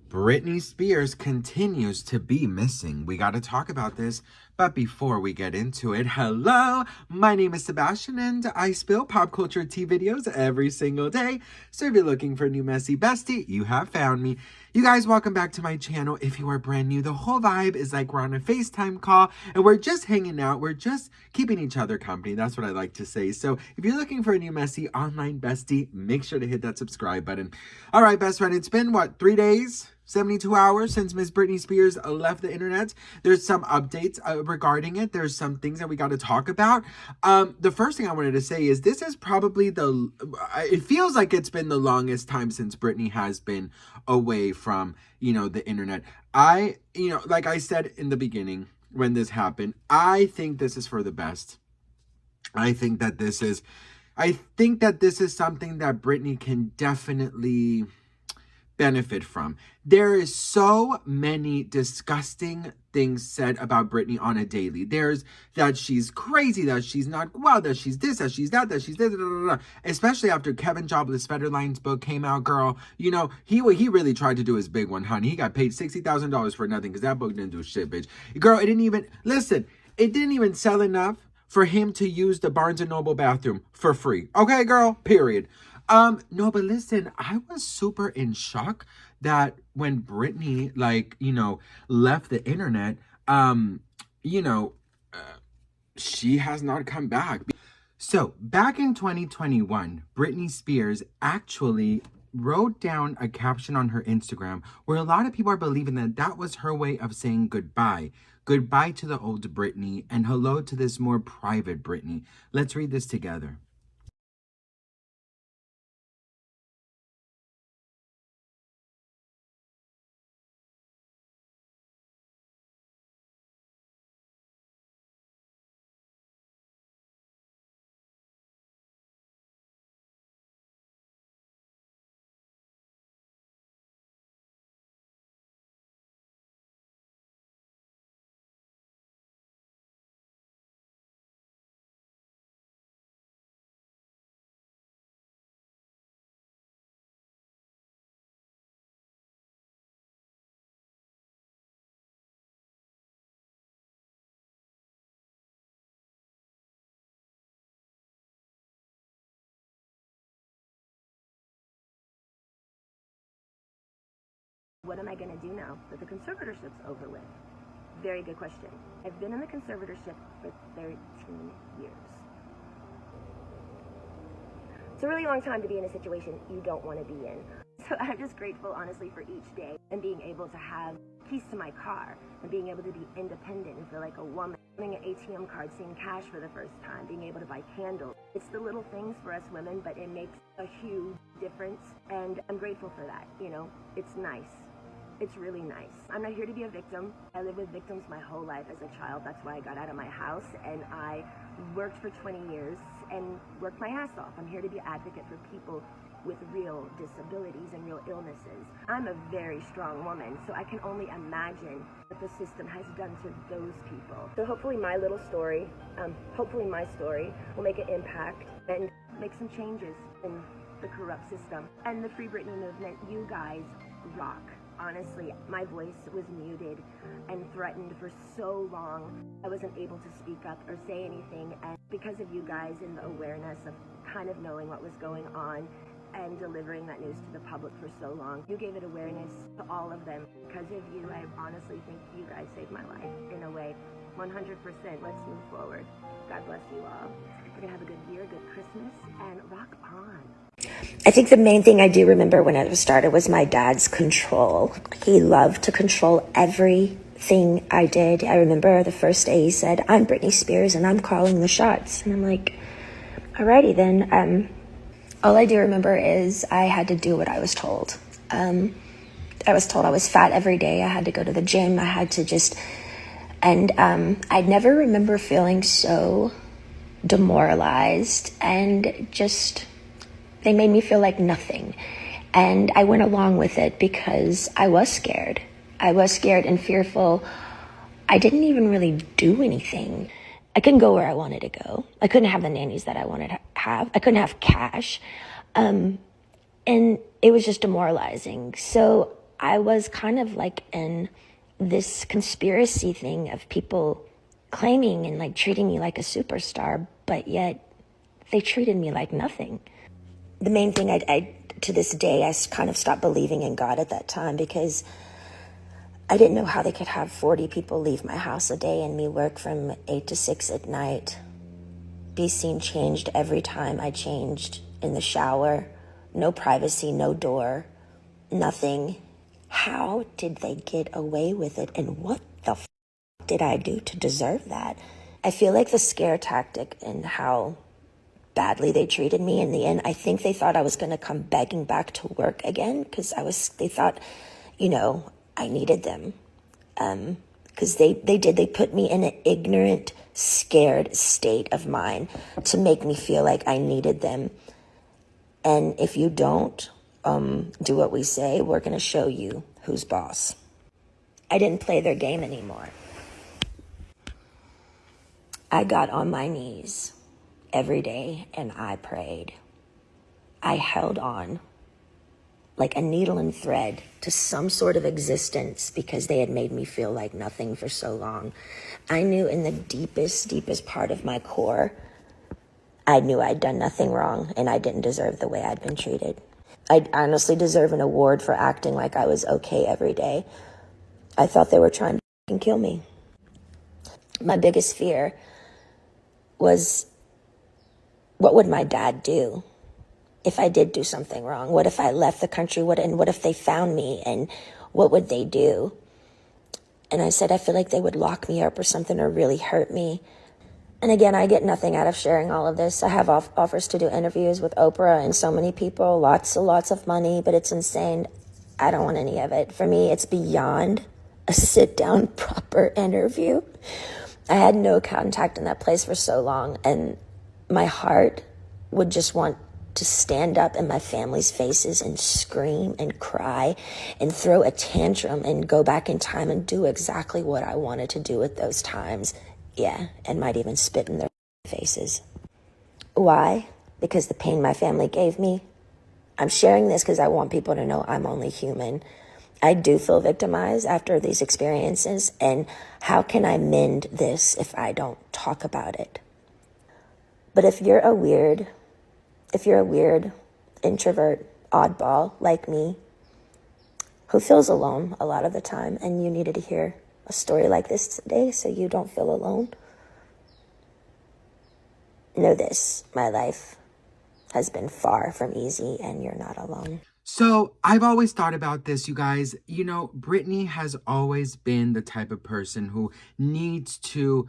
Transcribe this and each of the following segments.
Britney Spears continues to be missing. We got to talk about this. But before we get into it, hello, my name is Sebastian and I spill pop culture tea videos every single day. So if you're looking for a new messy bestie, you have found me. You guys, welcome back to my channel. If you are brand new, the whole vibe is like we're on a FaceTime call and we're just hanging out. We're just keeping each other company. That's what I like to say. So if you're looking for a new messy online bestie, make sure to hit that subscribe button. All right, best friend, it's been what, 3 days? 72 hours since Miss Britney Spears left the internet. There's some updates regarding it. There's some things that we got to talk about. The first thing I wanted to say is this is probably it feels like it's been the longest time since Britney has been away from, the internet. Like I said in the beginning when this happened, I think this is for the best. I think that this is something that Britney can definitely benefit from. There is so many disgusting things said about Britney on a daily. There's that she's crazy, that she's not well, that she's this, that she's that she's this, especially after Kevin Jobless Federline's book came out, girl. He really tried to do his big one, honey. He got paid $60,000 for nothing because that book didn't do shit, bitch. Girl, it didn't even sell enough for him to use the Barnes & Noble bathroom for free. Okay, girl? Period. No, but listen, I was super in shock that when Britney, left the internet, she has not come back. So, back in 2021, Britney Spears actually wrote down a caption on her Instagram where a lot of people are believing that that was her way of saying goodbye. Goodbye to the old Britney and hello to this more private Britney. Let's read this together. What am I going to do now that the conservatorship's over with? Very good question. I've been in the conservatorship for 13 years. It's a really long time to be in a situation you don't want to be in. So I'm just grateful, honestly, for each day and being able to have keys to my car and being able to be independent and feel like a woman. Having an ATM card, seeing cash for the first time, being able to buy candles. It's the little things for us women, but it makes a huge difference. And I'm grateful for that, It's nice. It's really nice. I'm not here to be a victim. I lived with victims my whole life as a child. That's why I got out of my house and I worked for 20 years and worked my ass off. I'm here to be an advocate for people with real disabilities and real illnesses. I'm a very strong woman, so I can only imagine what the system has done to those people. So hopefully my little story, my story will make an impact and make some changes in the corrupt system. And the Free Britney movement, you guys rock. Honestly, my voice was muted and threatened for so long. I wasn't able to speak up or say anything, and because of you guys and the awareness of kind of knowing what was going on and delivering that news to the public for so long, you gave it awareness to all of them. Because of you, I honestly think you guys saved my life in a way. 100%. Let's move forward. God bless you all. We're gonna have a good year, good Christmas, and rock on. I think the main thing I do remember when it started was my dad's control. He loved to control everything I did. I remember the first day he said, "I'm Britney Spears and I'm calling the shots." And I'm like, alrighty then. All I do remember is I had to do what I was told. I was told I was fat every day. I had to go to the gym. I had to I never remember feeling so demoralized and just, they made me feel like nothing. And I went along with it because I was scared. I was scared and fearful. I didn't even really do anything. I couldn't go where I wanted to go. I couldn't have the nannies that I wanted to have. I couldn't have cash. And it was just demoralizing. So I was kind of like in this conspiracy thing of people claiming and like treating me like a superstar, but yet they treated me like nothing. The main thing I to this day, I kind of stopped believing in God at that time because I didn't know how they could have 40 people leave my house a day and me work from 8 to 6 at night. Be seen changed every time I changed in the shower. No privacy, no door, nothing. How did they get away with it? And what the did I do to deserve that? I feel like the scare tactic and how badly they treated me in the end, I think they thought I was going to come begging back to work again because they thought, I needed them. Because they put me in an ignorant, scared state of mind to make me feel like I needed them. And if you don't do what we say, we're going to show you who's boss. I didn't play their game anymore. I got on my knees every day and I prayed. I held on like a needle and thread to some sort of existence because they had made me feel like nothing for so long. I knew in the deepest, deepest part of my core, I knew I'd done nothing wrong and I didn't deserve the way I'd been treated. I honestly deserve an award for acting like I was okay every day. I thought they were trying to kill me. My biggest fear was, what would my dad do if I did do something wrong? What if I left the country? What if they found me? And what would they do? And I said, I feel like they would lock me up or something or really hurt me. And again, I get nothing out of sharing all of this. I have offers to do interviews with Oprah and so many people, lots of money, but it's insane. I don't want any of it. For me, it's beyond a sit-down, proper interview. I had no contact in that place for so long, and my heart would just want to stand up in my family's faces and scream and cry and throw a tantrum and go back in time and do exactly what I wanted to do at those times. Yeah, and might even spit in their faces. Why? Because the pain my family gave me. I'm sharing this because I want people to know I'm only human. I do feel victimized after these experiences, and how can I mend this if I don't talk about it? But if you're a weird introvert, oddball like me, who feels alone a lot of the time, and you needed to hear a story like this today so you don't feel alone, know this, my life has been far from easy and you're not alone. So I've always thought about this, you guys. Britney has always been the type of person who needs to,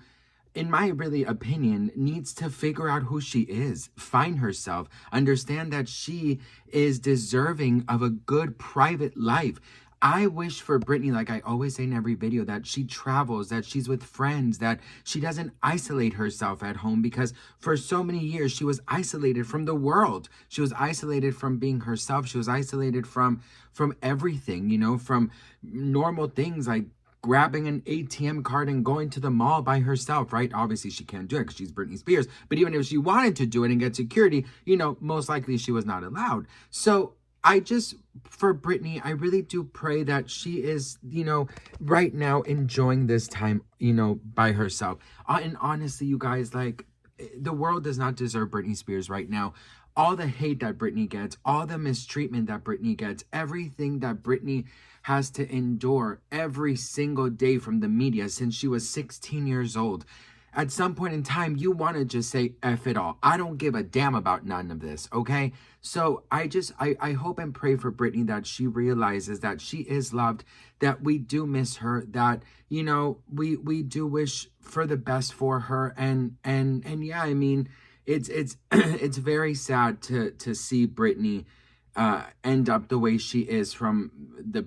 in my opinion, needs to figure out who she is, find herself, understand that she is deserving of a good private life. I wish for Britney, like I always say in every video, that she travels, that she's with friends, that she doesn't isolate herself at home, because for so many years she was isolated from the world. She was isolated from being herself. She was isolated from everything, from normal things like grabbing an ATM card and going to the mall by herself, right? Obviously, she can't do it because she's Britney Spears. But even if she wanted to do it and get security, most likely she was not allowed. So for Britney, I really do pray that she is, right now enjoying this time, by herself. And honestly, you guys, the world does not deserve Britney Spears right now. All the hate that Britney gets, all the mistreatment that Britney gets, everything that Britney has to endure every single day from the media since she was 16 years old. At some point in time, you want to just say, F it all. I don't give a damn about none of this, okay? So I hope and pray for Britney that she realizes that she is loved, that we do miss her, that, we do wish for the best for her. And yeah, I mean, it's it's very sad to see Britney end up the way she is from the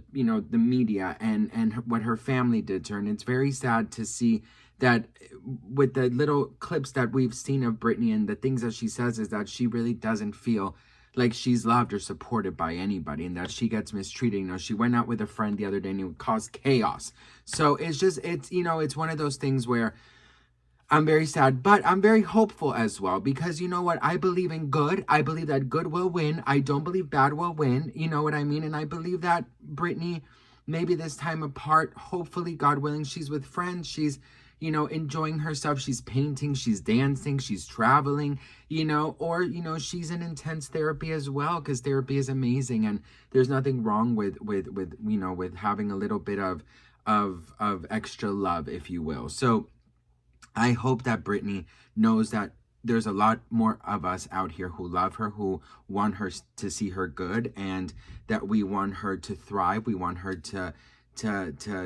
media and what her family did to her. And it's very sad to see that with the little clips that we've seen of Britney and the things that she says, is that she really doesn't feel like she's loved or supported by anybody, and that she gets mistreated. She went out with a friend the other day and it caused chaos. So it's one of those things where I'm very sad, but I'm very hopeful as well, because you know what? I believe in good. I believe that good will win. I don't believe bad will win. You know what I mean? And I believe that Britney, maybe this time apart, hopefully, God willing, she's with friends. She's, you know, enjoying herself. She's painting, she's dancing, she's traveling, you know, or, you know, she's in intense therapy as well, because therapy is amazing. And there's nothing wrong with, you know, with having a little bit of extra love, if you will. So I hope that Britney knows that there's a lot more of us out here who love her, who want her to see her good, and that we want her to thrive. We want her to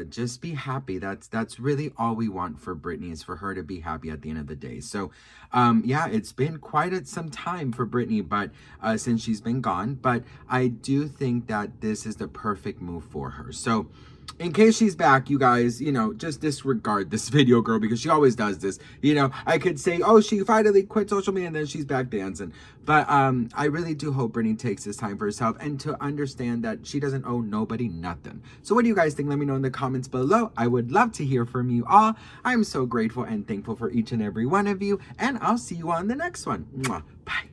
just be happy. That's really all we want for Britney, is for her to be happy at the end of the day. So yeah, it's been quite some time for Britney, but since she's been gone, but I do think that this is the perfect move for her. So in case she's back, you guys, you know, just disregard this video, girl, because she always does this. You know, I could say, oh, she finally quit social media and then she's back dancing. But I really do hope Britney takes this time for herself and to understand that she doesn't owe nobody nothing. So what do you guys think? Let me know in the comments below. I would love to hear from you all. I'm so grateful and thankful for each and every one of you. And I'll see you on the next one. Mwah. Bye.